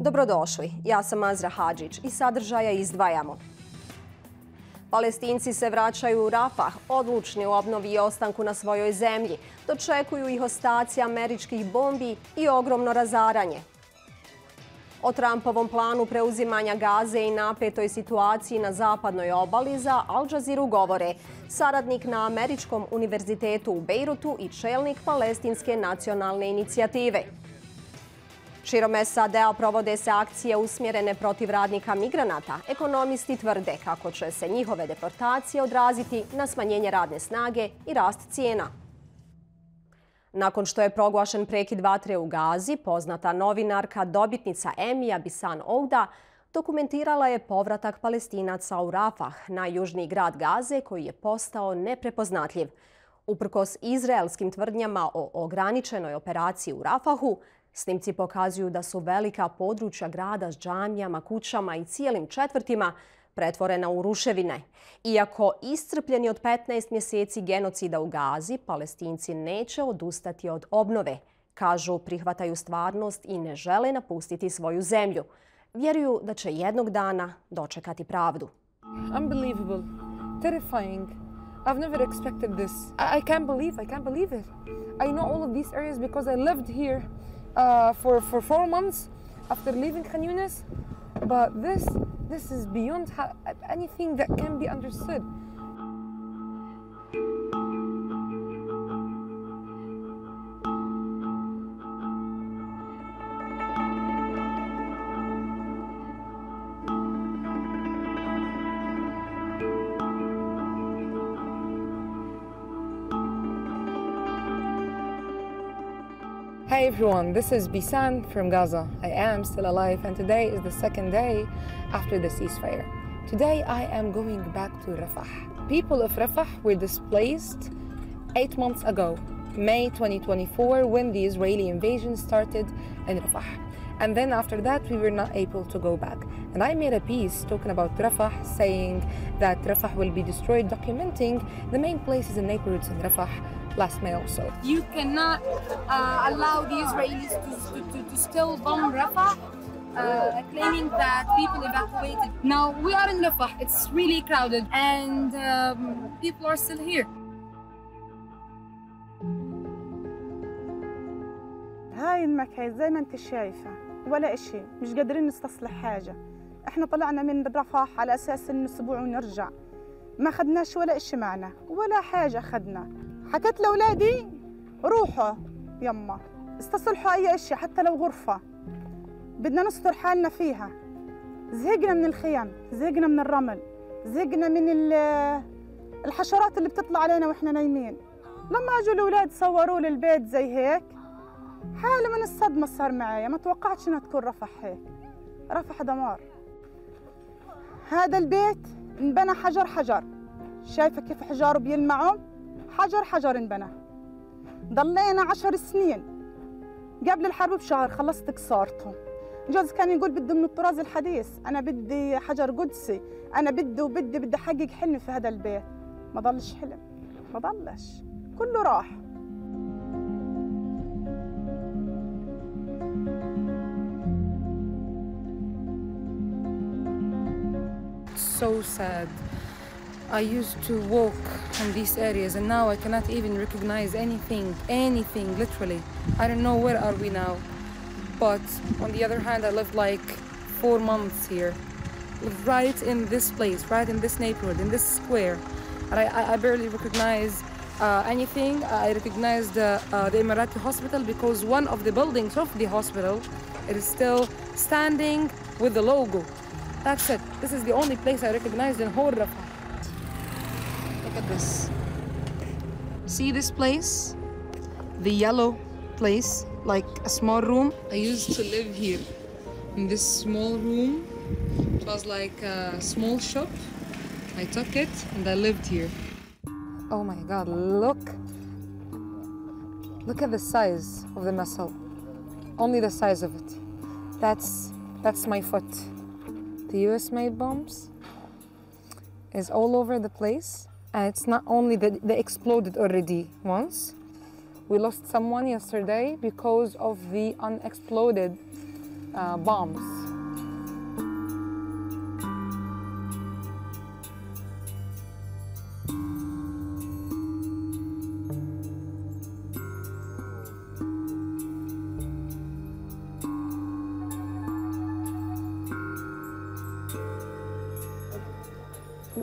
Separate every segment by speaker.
Speaker 1: Dobrodošli, ja sam Azra Hadžić i sadržaja izdvajamo. Palestinci se vraćaju u Rafah, odlučni u obnovi i ostanku na svojoj zemlji. Dočekuju ih ostaci američkih bombi i ogromno razaranje. O Trumpovom planu preuzimanja Gaze i napetoj situaciji na zapadnoj obali za Al Jazeeru govore saradnik na Američkom univerzitetu u Bejrutu i čelnik Palestinske nacionalne inicijative. Širom SAD-a provode se akcije usmjerene protiv radnika migranata. Ekonomisti tvrde kako će se njihove deportacije odraziti na smanjenje radne snage i rast cijena. Nakon što je proglašen prekid vatre u Gazi, poznata novinarka, dobitnica Emmya Bisan Owda dokumentirala je povratak Palestinaca u Rafah, najjužniji grad Gaze koji je postao neprepoznatljiv. Uprkos izraelskim tvrdnjama o ograničenoj operaciji u Rafahu, snimci pokazuju da su velika područja grada s džamijama, kućama i cijelim četvrtima pretvorena u ruševine. Iako iscrpljeni od 15 mjeseci genocida u Gazi, Palestinci neće odustati od obnove. Kažu, prihvataju stvarnost i ne žele napustiti svoju zemlju. Vjeruju da će jednog dana dočekati pravdu.
Speaker 2: Unbelievable, terrifying. I've never expected this. I can't believe it. I know all of these areas because I lived here for 4 months after leaving Khan Yunis, but this is beyond anything that can be understood. Hi everyone, this is Bisan from Gaza. I am still alive and today is the second day after the ceasefire. Today I am going back to Rafah. People of Rafah were displaced 8 months ago, May 2024, when the Israeli invasion started in Rafah. And then after that we were not able to go back. And I made a piece talking about Rafah, saying that Rafah will be destroyed, documenting the main places and neighborhoods in Rafah last May also.
Speaker 3: You cannot allow the Israelis to still bomb Rafah, claiming that people evacuated. Now we are in Rafah, it's really crowded and people are still here.
Speaker 4: هاي المكان زي ما انت شايفة ولا اشي، مش قادرين نستصلح حاجة. احنا طلعنا من رفح على اساس انه اسبوع ونرجع. ما خدناش ولا اشي معنا، ولا حاجة خدنا. حكيت لأولادي روحوا يما استصلحوا أي أشياء حتى لو غرفة بدنا نستر حالنا فيها. زهقنا من الخيام، زهقنا من الرمل، زهقنا من الحشرات اللي بتطلع علينا وإحنا نايمين. لما أجوا الأولاد صوروا لي البيت زي هيك حالة من الصدمة صار معايا، ما توقعتش إنها تكون رفح هيك. رفح دمار. هذا البيت انبنى حجر حجر، شايفة كيف حجاره بيلمعوا؟ حجر حجر انبنى. ضلينا 10 سنين قبل الحرب بشهر خلصت كسارته. جوزي كان يقول بدي من الطراز الحديث، أنا بدي حجر قدسي، أنا بدي أحقق حلمي في هذا البيت. ما ضلش حلم، ما ضلش، كله راح.
Speaker 2: So sad. I used to walk in these areas and now I cannot even recognize anything, literally. I don't know where are we now. But on the other hand, I lived like 4 months here. Right in this place, right in this neighborhood, in this square. And I barely recognize anything. I recognized the Emirati hospital because one of the buildings of the hospital, it is still standing with the logo. That's it. This is the only place I recognized in whole Rafah. Look at this. See this place? The yellow place, like a small room. I used to live here in this small room. It was like a small shop. I took it and I lived here. Oh my God, look at the size of the missile. Only the size of it. That's my foot. The US-made bombs is all over the place. And it's not only that they exploded already once. We lost someone yesterday because of the unexploded bombs.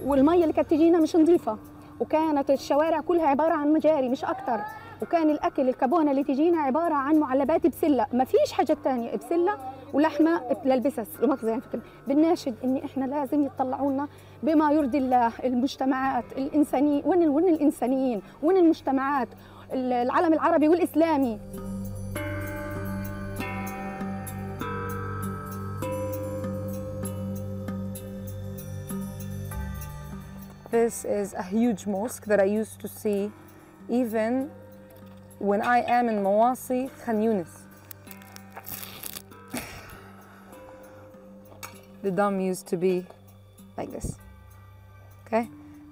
Speaker 5: والميه اللي كانت تجينا مش نظيفه، وكانت الشوارع كلها عباره عن مجاري مش اكتر، وكان الاكل الكابونه اللي تجينا عباره عن معلبات بسله، ما فيش حاجه ثانيه، بسله ولحمه للبسس ومخزن يعني فكرة. بنناشد ان احنا لازم يطلعوا لنا بما يرضي الله المجتمعات الانسانيه، وين الانسانيين، وين المجتمعات العالم العربي والاسلامي.
Speaker 2: This is a huge mosque that I used to see even when I am in Mawasi, Khan Yunis. The dome used to be like this. Okay,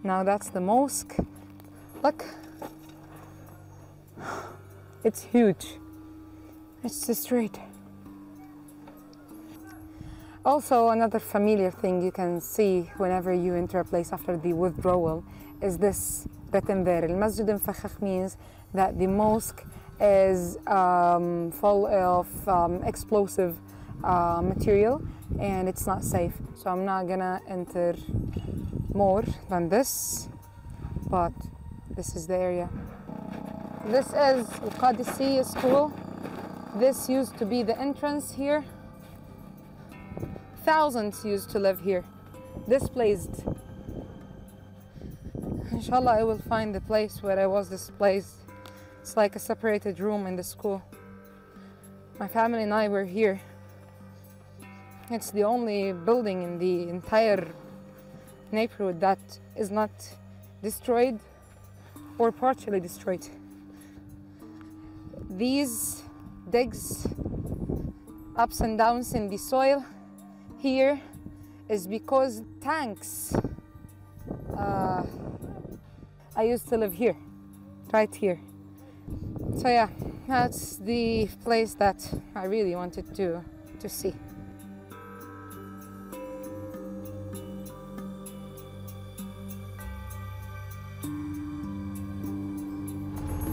Speaker 2: now that's the mosque. Look, it's huge. It's just straight. Also, another familiar thing you can see whenever you enter a place after the withdrawal is this retenver. Al-Masjid al-Fakhakh means that the mosque is full of explosive material and it's not safe. So I'm not gonna enter more than this, but this is the area. This is Al-Qadisiyya school. This used to be the entrance here. Thousands used to live here, displaced. Inshallah, I will find the place where I was displaced. It's like a separated room in the school. My family and I were here. It's the only building in the entire neighborhood that is not destroyed or partially destroyed. These digs, ups and downs in the soil here is because tanks. I used to live here, right here. So yeah, that's the place that I really wanted to see.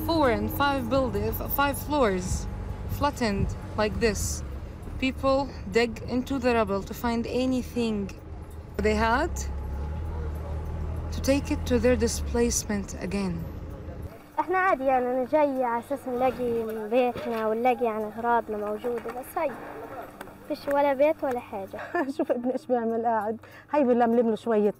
Speaker 2: 4 and 5 floors flattened like this. People dig into the rubble to find anything they had to take it to their displacement again.
Speaker 6: احنا عادي يعني انا جاي على اساس نلاقي بيتنا ونلاقي يعني اغراضنا موجوده، بس هاي فيش ولا بيت ولا حاجه.
Speaker 7: شوف ابني ايش بيعمل قاعد، هاي بنلملم له شويه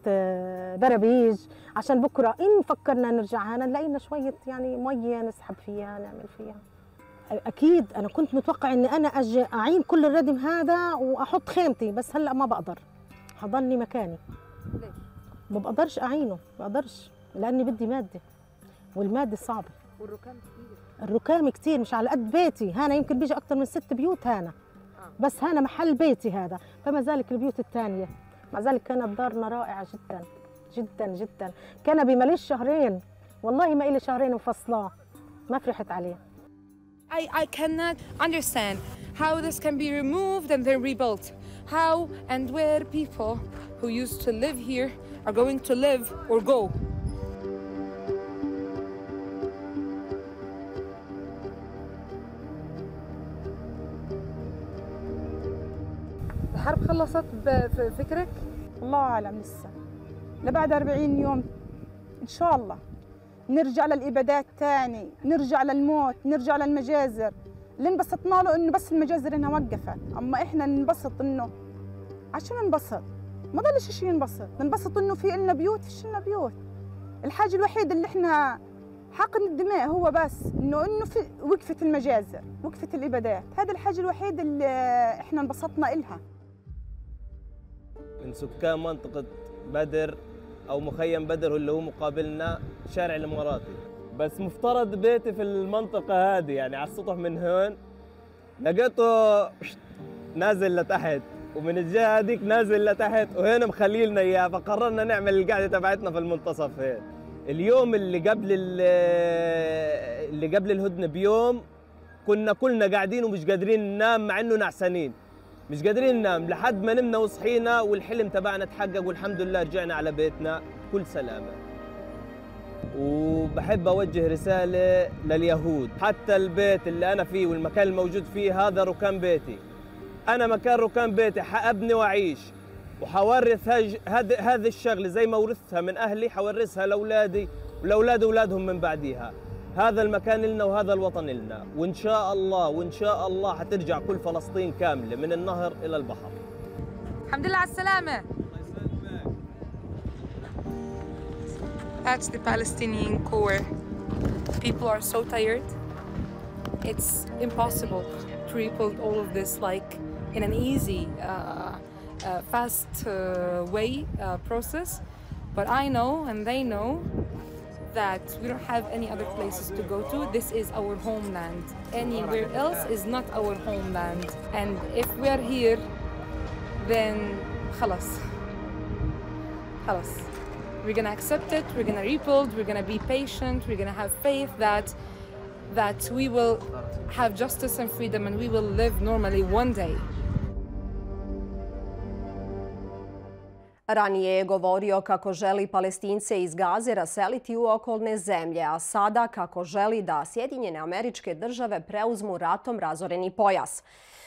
Speaker 7: برابيج عشان بكره ان فكرنا نرجع هنا نلاقي لنا شويه يعني ميه نسحب فيها نعمل فيها. اكيد انا كنت متوقع اني انا اجي اعين كل الردم هذا واحط خيمتي، بس هلا ما بقدر، حضلني مكاني. ليش؟ ما بقدرش اعينه، ما بقدرش لاني بدي ماده، والماده صعبه. والركام كثير. الركام كثير مش على قد بيتي، هنا يمكن بيجي اكثر من 6 بيوت هنا. بس هنا محل بيتي هذا، فما ذلك البيوت الثانيه، مع ذلك كانت دارنا رائعه جدا جدا جدا، كان بماليش شهرين، والله ما إلي شهرين وفصلاه، ما فرحت عليه.
Speaker 2: I cannot understand how this can be removed and then rebuilt. How and where people who used to live here are going to live or go. الحرب خلصت بفكرك؟
Speaker 4: الله أعلم لسه، لبعد 40 يوم إن شاء الله نرجع للإبادات تاني، نرجع للموت، نرجع للمجازر. اللي انبسطنا له إنه بس المجازر إنها وقفت، أما إحنا ننبسط إنه عشان ننبسط، ما ضلش شيء ننبسط، ننبسط إنه في إلنا بيوت، فيش إلنا بيوت. الحاجة الوحيدة اللي إحنا حقن الدماء هو بس إنه في وقفت المجازر، وقفت الإبادات، هذا الحاجة الوحيدة اللي إحنا انبسطنا إلها.
Speaker 8: من سكان منطقة بدر أو مخيم بدر اللي هو مقابلنا شارع الإماراتي، بس مفترض بيتي في المنطقة هذه يعني على السطح من هون، لقيته نازل لتحت ومن الجهة هذيك نازل لتحت وهنا مخليلنا إياه، فقررنا نعمل القعدة تبعتنا في المنتصف هين. اليوم اللي قبل الهدنة بيوم كنا كلنا قاعدين ومش قادرين ننام مع إنه نعسانين، مش قادرين ننام لحد ما نمنا وصحينا والحلم تبعنا تحقق والحمد لله رجعنا على بيتنا بكل سلامة. وبحب أوجه رسالة لليهود، حتى البيت اللي أنا فيه والمكان الموجود فيه هذا ركان بيتي. أنا مكان ركان بيتي حأبني وأعيش وحورث هذه الشغلة زي ما ورثتها من أهلي حورثها لأولادي ولأولاد أولادهم من بعديها. هذا المكان لنا وهذا الوطن لنا، وإن شاء الله حترجع كل فلسطين كاملة من النهر إلى البحر.
Speaker 2: الحمد لله على السلامة. That's the Palestinian core. People are so tired. It's impossible to rebuild all of this like in an easy, fast way process. But I know and they know that we don't have any other places to go to. This is our homeland. Anywhere else is not our homeland. And if we are here, then خلاص. We're gonna accept it, we're gonna rebuild, we're gonna be patient, we're gonna have faith that we will have justice and freedom and we will live normally one day.
Speaker 1: Ranije je govorio kako želi Palestince iz Gaze raseliti u okolne zemlje, a sada kako želi da Sjedinjene Američke Države preuzmu ratom razoreni pojas.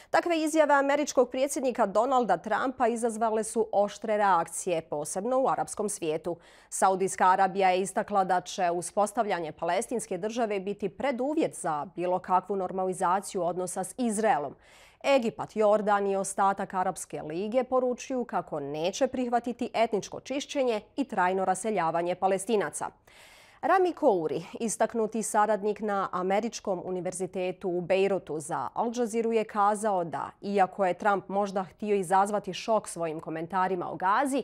Speaker 1: Takve izjave američkog predsjednika Donalda Trumpa izazvale su oštre reakcije, posebno u arapskom svijetu. Saudijska Arabija je istakla da će uspostavljanje palestinske države biti preduvjet za bilo kakvu normalizaciju odnosa s Izraelom. Egipat, Jordan i ostatak Arapske lige poručuju kako neće prihvatiti etničko čišćenje i trajno raseljavanje Palestinaca. Rami Khouri, istaknuti saradnik na Američkom univerzitetu u Bejrutu za Al Jazeeru, je kazao da, iako je Trump možda htio izazvati šok svojim komentarima o Gazi,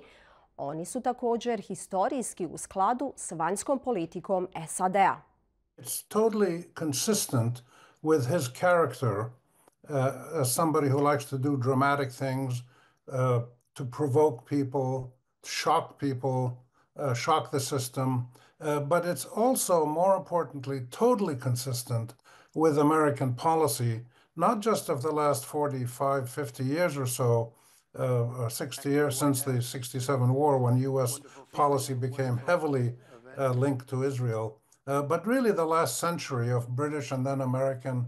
Speaker 1: oni su također historijski u skladu s vanjskom politikom SAD-a.
Speaker 9: It's totally consistent with his character as somebody who likes to do dramatic things, to provoke people, shock people, shock the system. But it's also, more importantly, totally consistent with American policy, not just of the last 45, 50 years or so, or 60 years since the 67 war, when U.S. policy became heavily linked to Israel, but really the last century of British and then American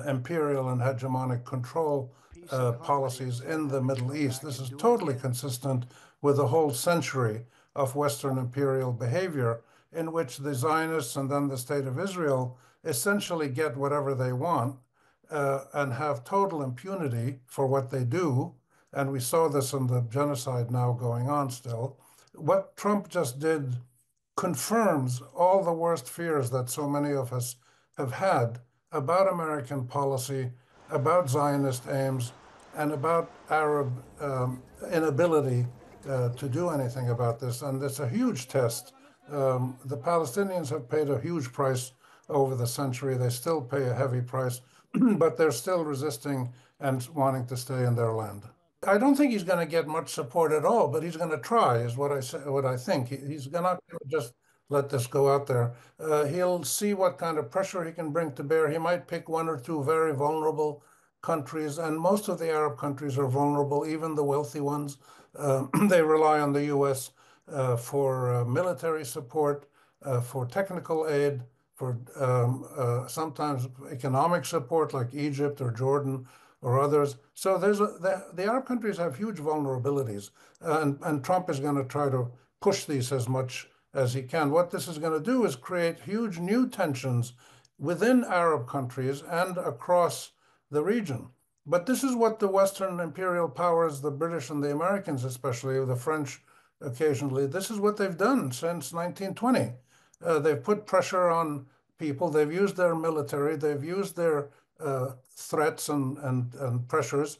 Speaker 9: imperial and hegemonic control policies in the Middle East. This is totally consistent with a whole century of Western imperial behavior in which the Zionists and then the State of Israel essentially get whatever they want and have total impunity for what they do. And we saw this in the genocide now going on still. What Trump just did confirms all the worst fears that so many of us have had about American policy, about Zionist aims, and about Arab inability to do anything about this. And it's a huge test. The Palestinians have paid a huge price over the century. They still pay a heavy price, but they're still resisting and wanting to stay in their land. I don't think he's going to get much support at all, but he's going to try, is what I think. He's not going to just let this go out there. He'll see what kind of pressure he can bring to bear. He might pick one or two very vulnerable countries, and most of the Arab countries are vulnerable, even the wealthy ones. They rely on the U.S. For military support, for technical aid, for sometimes economic support like Egypt or Jordan or others. So the Arab countries have huge vulnerabilities, and Trump is going to try to push these as much as he can. What this is going to do is create huge new tensions within Arab countries and across the region. But this is what the Western imperial powers, the British and the Americans especially, the French occasionally, this is what they've done since 1920. They've put pressure on people. They've used their military. They've used their threats and pressures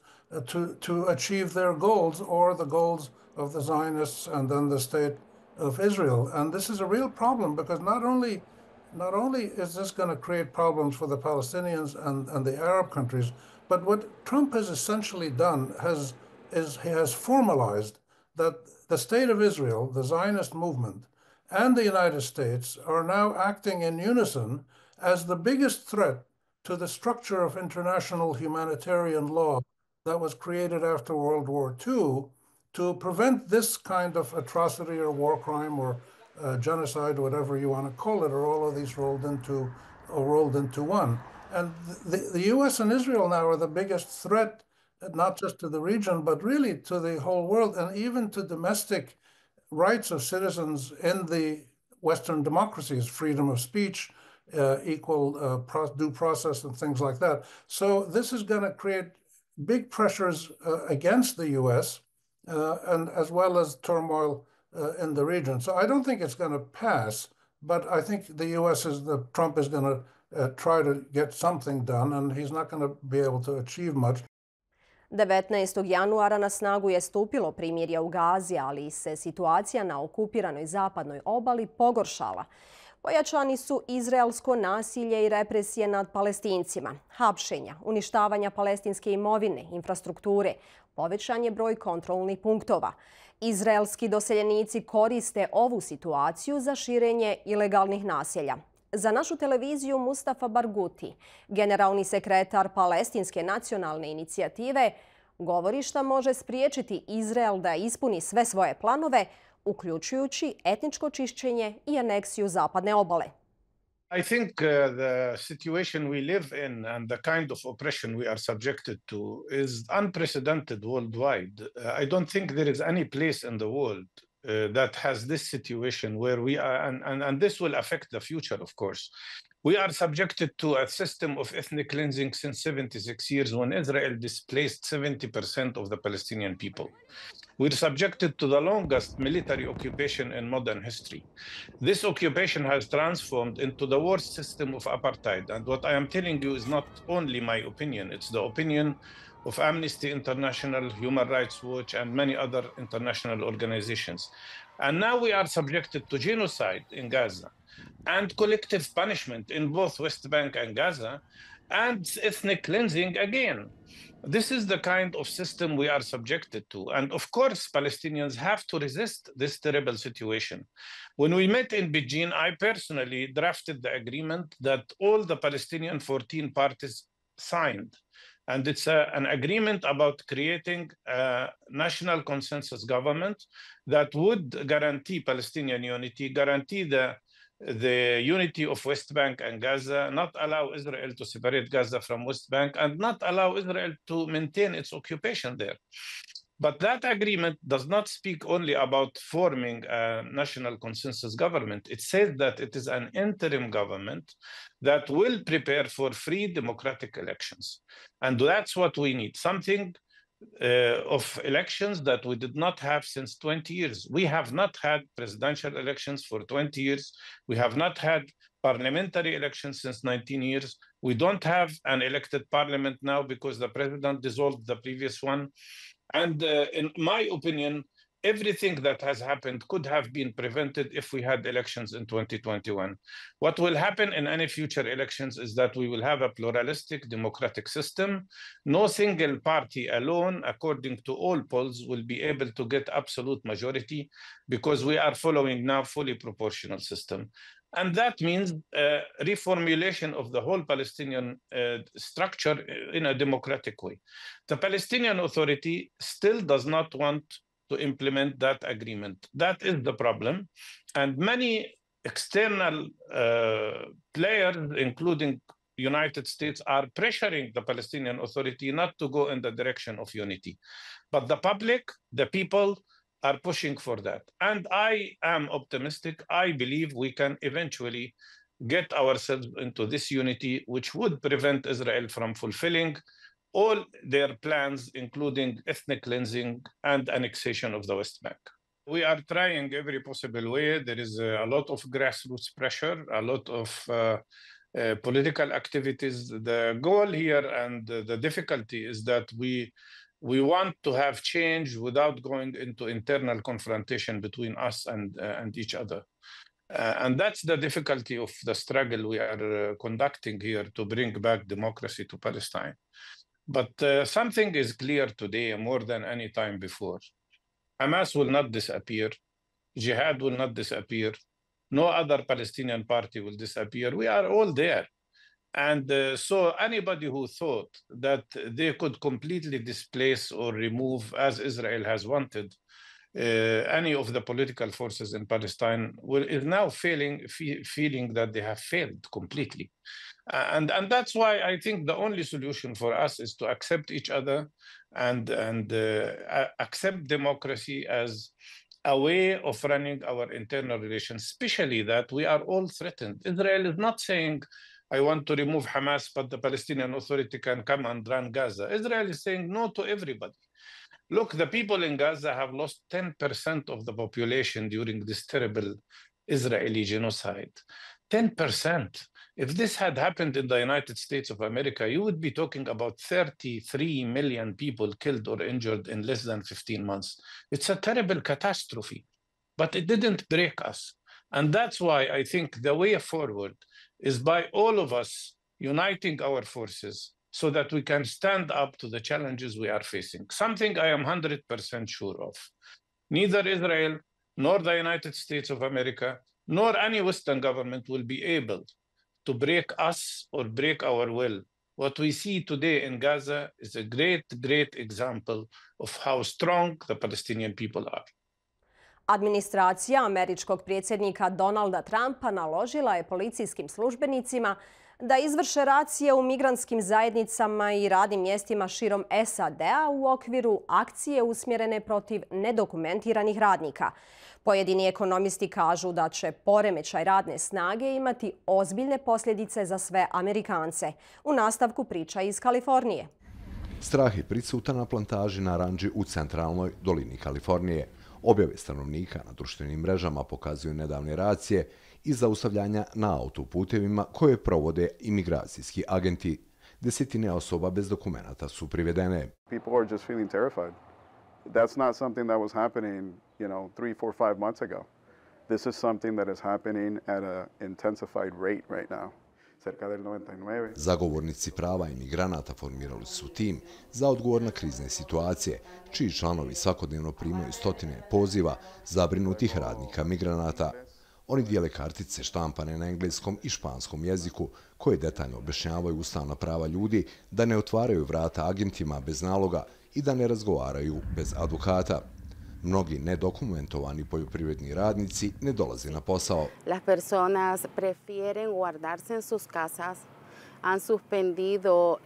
Speaker 9: to achieve their goals or the goals of the Zionists and then the State of Israel. And this is a real problem because not only is this going to create problems for the Palestinians and the Arab countries, but what Trump has essentially done is he has formalized that the State of Israel, the Zionist movement, and the United States are now acting in unison as the biggest threat to the structure of international humanitarian law that was created after World War II to prevent this kind of atrocity or war crime or genocide, whatever you want to call it, or all of these rolled into one. And the U.S. and Israel now are the biggest threat, not just to the region, but really to the whole world, and even to domestic rights of citizens in the Western democracies, freedom of speech, equal due process, and things like that. So this is going to create big pressures against the U.S. And as well as turmoil in the region. So I don't think it's going to pass, but I think the U.S. Trump is going to try to get something done, and he's not going to be able to achieve much.
Speaker 1: 19. januara na snagu je stupilo primirje u Gazi, ali se situacija na okupiranoj zapadnoj obali pogoršala. Pojačani su izraelsko nasilje i represije nad Palestincima, hapšenja, uništavanja palestinske imovine, infrastrukture, povećan je broj kontrolnih punktova. Izraelski doseljenici koriste ovu situaciju za širenje ilegalnih naselja. Za našu televiziju Mustafa Barghouti, generalni sekretar Palestinske nacionalne inicijative, govori šta može spriječiti Izrael da ispuni sve svoje planove, uključujući etničko čišćenje i aneksiju zapadne obale.
Speaker 10: I think the situation we live in and the kind of oppression we are subjected to is unprecedented worldwide. I don't think there is any place in the world that has this situation where we are, and this will affect the future, of course. We are subjected to a system of ethnic cleansing since 76 years when Israel displaced 70% of the Palestinian people. We're subjected to the longest military occupation in modern history. This occupation has transformed into the worst system of apartheid. And what I am telling you is not only my opinion, it's the opinion of Amnesty International, Human Rights Watch, and many other international organizations. And now we are subjected to genocide in Gaza and collective punishment in both West Bank and Gaza, and ethnic cleansing again. This is the kind of system we are subjected to. And of course, Palestinians have to resist this terrible situation. When we met in Beijing, I personally drafted the agreement that all the Palestinian 14 parties signed. And it's an agreement about creating a national consensus government that would guarantee Palestinian unity, guarantee the unity of West Bank and Gaza, not allow Israel to separate Gaza from West Bank, and not allow Israel to maintain its occupation there. But that agreement does not speak only about forming a national consensus government. It says that it is an interim government that will prepare for free democratic elections. And that's what we need, something of elections that we did not have since 20 years. We have not had presidential elections for 20 years. We have not had parliamentary elections since 19 years. We don't have an elected parliament now because the president dissolved the previous one. And in my opinion, everything that has happened could have been prevented if we had elections in 2021. What will happen in any future elections is that we will have a pluralistic democratic system. No single party alone, according to all polls, will be able to get absolute majority because we are following now fully proportional system. And that means reformulation of the whole Palestinian structure in a democratic way. The Palestinian Authority still does not want to implement that agreement. That is the problem. And many external players, including United States, are pressuring the Palestinian Authority not to go in the direction of unity. But the public, the people, are pushing for that. And I am optimistic. I believe we can eventually get ourselves into this unity, which would prevent Israel from fulfilling all their plans, including ethnic cleansing and annexation of the West Bank. We are trying every possible way. There is a lot of grassroots pressure, a lot of political activities. The goal here and the difficulty is that we want to have change without going into internal confrontation between us and each other. And that's the difficulty of the struggle we are conducting here to bring back democracy to Palestine. But something is clear today more than any time before. Hamas will not disappear. Jihad will not disappear. No other Palestinian party will disappear. We are all there. And so anybody who thought that they could completely displace or remove, as Israel has wanted, any of the political forces in Palestine is now feeling that they have failed completely. And that's why I think the only solution for us is to accept each other and accept democracy as a way of running our internal relations, especially that we are all threatened. Israel is not saying, I want to remove Hamas, but the Palestinian Authority can come and run Gaza. Israel is saying no to everybody. Look, the people in Gaza have lost 10% of the population during this terrible Israeli genocide. 10%. If this had happened in the United States of America, you would be talking about 33 million people killed or injured in less than 15 months. It's a terrible catastrophe, but it didn't break us. And that's why I think the way forward is by all of us uniting our forces so that we can stand up to the challenges we are facing. Something I am 100% sure of. Neither Israel, nor the United States of America, nor any Western government will be able to break us or break our will. What we see today in Gaza is a great, great example of how strong the Palestinian people are.
Speaker 1: Administracija američkog predsjednika Donalda Trumpa naložila je policijskim službenicima da izvrše racije u migrantskim zajednicama i radnim mjestima širom SAD-a u okviru akcije usmjerene protiv nedokumentiranih radnika. Pojedini ekonomisti kažu da će poremećaj radne snage imati ozbiljne posljedice za sve Amerikance. U nastavku priča iz Kalifornije.
Speaker 11: Strah je prisutan na plantaži naranči u centralnoj dolini Kalifornije. Objave stanovnika na društvenim mrežama pokazuju nedavne racije i zaustavljanja na autoputevima koje provode imigracijski agenti. Desetine osoba bez dokumenata su privedene.
Speaker 12: People are just feeling terrified. That's not something that was happening, 3, 4, 5 months ago. This is something that is happening at an intensified rate right now.
Speaker 11: Zagovornici prava imigranata formirali su tim za odgovor na krizne situacije, čiji članovi svakodnevno primaju stotine poziva zabrinutih radnika migranata. Oni dijele kartice štampane na engleskom i španskom jeziku koje detaljno objašnjavaju ustavna prava ljudi da ne otvaraju vrata agentima bez naloga i da ne razgovaraju bez advokata. Mnogi nedokumentovani poljoprivredni radnici ne dolaze na posao.
Speaker 13: Las personas prefieren guardarse en sus casas. Han suspendido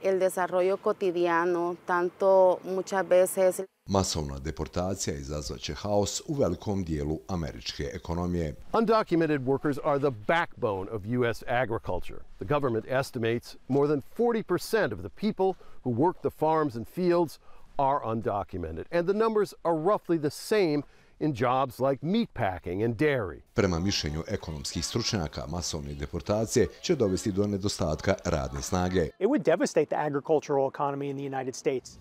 Speaker 13: el desarrollo cotidiano, tanto muchas veces.
Speaker 11: Masovna deportacija izazvaće haos u velikom dijelu američke ekonomije.
Speaker 14: Undocumented workers are the backbone of U.S. agriculture. The government estimates more than 40% of the people who work the farms and fields are undocumented, and the numbers are roughly the same in jobs like meatpacking and dairy.
Speaker 11: Prema mišljenju ekonomskih stručnjaka, masovne deportacije će dovesti do nedostatka radne snage.
Speaker 15: It would devastate the agricultural economy in the United States.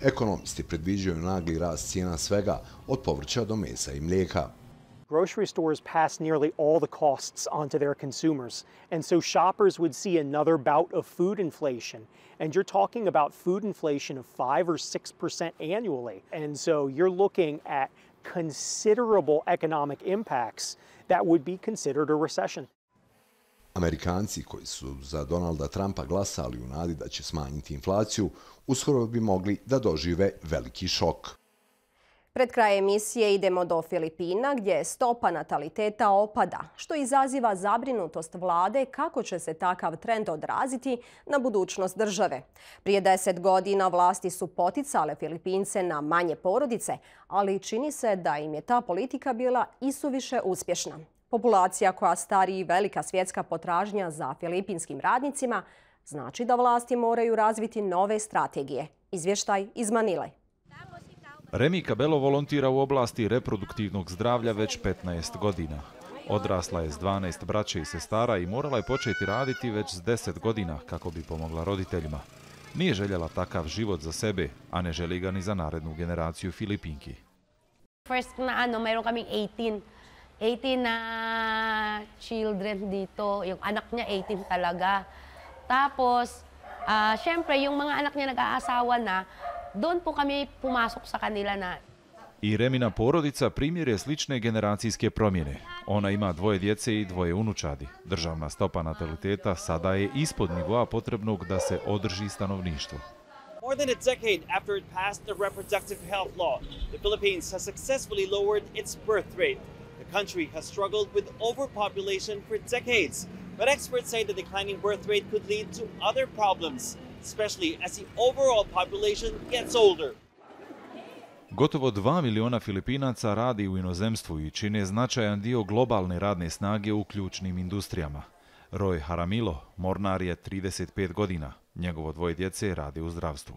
Speaker 11: Ekonomisti predviđaju nagli rast cijena svega od povrća do mesa i mlijeka.
Speaker 15: Grocery stores pass nearly all the costs onto their consumers, and so shoppers would see another bout of food inflation. And you're talking about food inflation of 5 or 6% annually. And so you're looking at considerable economic impacts that would be considered a recession.
Speaker 11: Amerikanci koji su za Donalda Trumpa glasali u nadi da će smanjiti inflaciju, uskoro bi mogli da dožive veliki šok.
Speaker 1: Pred kraj emisije idemo do Filipina gdje stopa nataliteta opada, što izaziva zabrinutost vlade kako će se takav trend odraziti na budućnost države. Prije 10 godina vlasti su poticale Filipince na manje porodice, ali čini se da im je ta politika bila isuviše uspješna. Populacija koja stari i velika svjetska potražnja za filipinskim radnicima znači da vlasti moraju razviti nove strategije. Izvještaj iz Manile.
Speaker 16: Rami Cabello volontira u oblasti reproduktivnog zdravlja već 15 godina. Odrasla je s 12 braće i sestara i morala je početi raditi već s 10 godina kako bi pomogla roditeljima. Nije željela takav život za sebe, a ne želi ga ni za narednu generaciju Filipinki.
Speaker 17: First mayroon kaming 18 na children dito. Yung anak niya 18 talaga. Tapos, syempre yung mga anak niya nag-aasawa na, doon po kami pumasok sa kanila na.
Speaker 16: I Remina porodica primjer je slične generacijske promjene. Ona ima 2 djece i 2 unučadi. Državna stopa nataliteta sada je ispod nivoa potrebnog da se održi stanovništvo.
Speaker 18: More than a decade after it passed the reproductive health law, the Philippines has successfully lowered its birth rate. The country has struggled with overpopulation for decades, but experts say the declining birth rate could lead to other problems, especially as the overall population gets older.
Speaker 16: Gotovo 2 miliona Filipinaca radi u inozemstvu i čine značajan dio globalne radne snage u ključnim industrijama. Roy Jaramillo, mornar je 35 godina. Njegovo 2 djece radi u zdravstvu.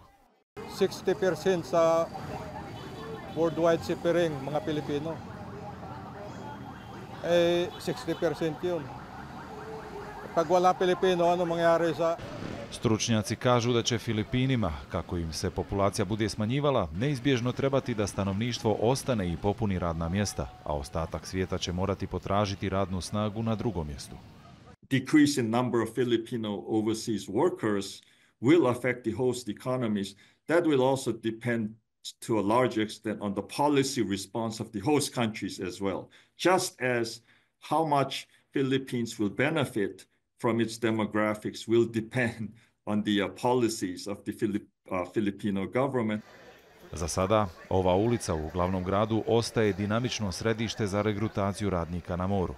Speaker 19: 60% sa worldwide shipping mga Pilipino. 60% yun. Pag wala Pilipino, ano mangyari sa...
Speaker 16: Stručnjaci kažu da će Filipinima, kako im se populacija bude smanjivala, neizbježno trebati da stanovništvo ostane i popuni radna mjesta, a ostatak svijeta će morati potražiti radnu snagu na drugom mjestu.
Speaker 20: Decrease in number of Filipino overseas workers will affect the host economies. That will also depend to a large extent on the policy response of the host countries as well. Just as how much Philippines will benefit from its demographics will depend on the policies of the Filipino government.
Speaker 16: Za sada, ova ulica u glavnom gradu ostaje dinamično središte za regrutaciju radnika na moru.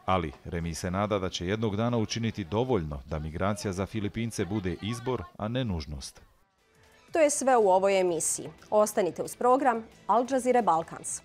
Speaker 16: Ali Remi se nada da će jednog dana učiniti dovoljno da migracija za Filipince bude izbor, a ne nužnost.
Speaker 1: To je sve u ovoj emisiji. Ostanite uz program Al Jazeera Balkans.